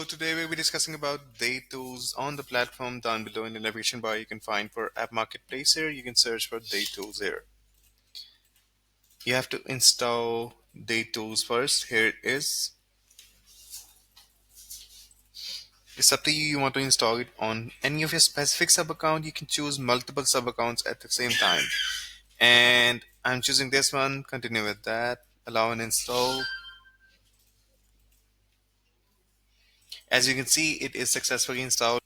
So today we'll be discussing about DayTools on the platform. Down below in the navigation bar you can find for App Marketplace here. You can search for DayTools here. You have to install DayTools first. Here it is. It's up to you. You want to install it on any of your specific sub account. You can choose multiple sub accounts at the same time. And I'm choosing this one. Continue with that. Allow and install. As you can see, it is successfully installed.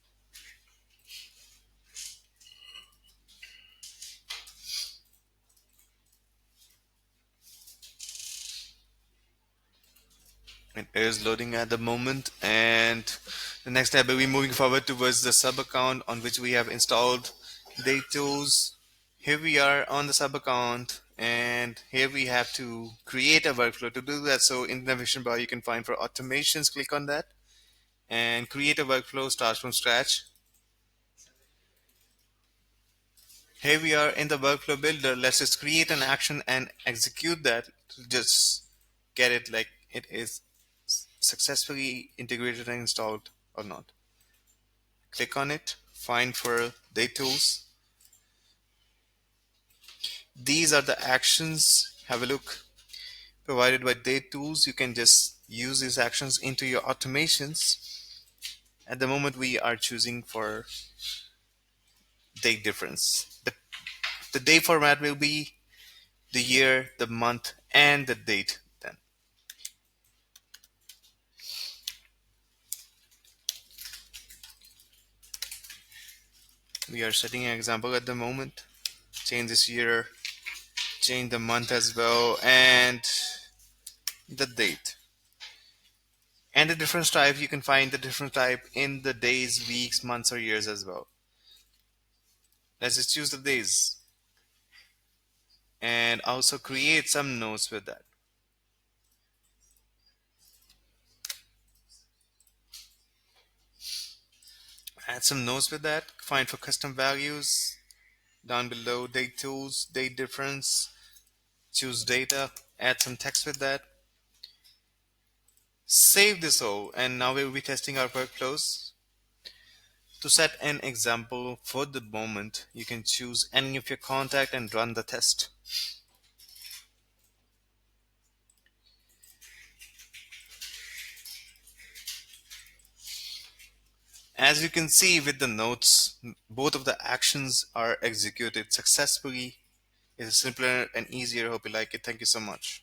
It is loading at the moment, and the next step will be moving forward towards the sub account on which we have installed DayTools. Here we are on the sub account, and here we have to create a workflow to do that. So in the navigation bar, you can find for automations, click on that, and create a workflow, start from scratch. Here we are in the workflow builder. Let's just create an action and execute that to just get it like it is successfully integrated and installed or not. Click on it, find for DayTools. These are the actions. Have a look. Provided by DayTools, you can just use these actions into your automations. At the moment, we are choosing for date difference. The day format will be the year, the month, and the date then. We are setting an example at the moment. Change this year, change the month as well, and the date. And the difference type, you can find the different type in the days, weeks, months, or years as well. Let's just choose the days and also create some notes with that. Add some notes with that. Find for custom values. Down below, date tools, date difference. Choose data. Add some text with that. Save this all, and now we'll be testing our workflows. To set an example for the moment, you can choose any of your contact and run the test. As you can see with the notes, both of the actions are executed successfully. It's simpler and easier. Hope you like it. Thank you so much.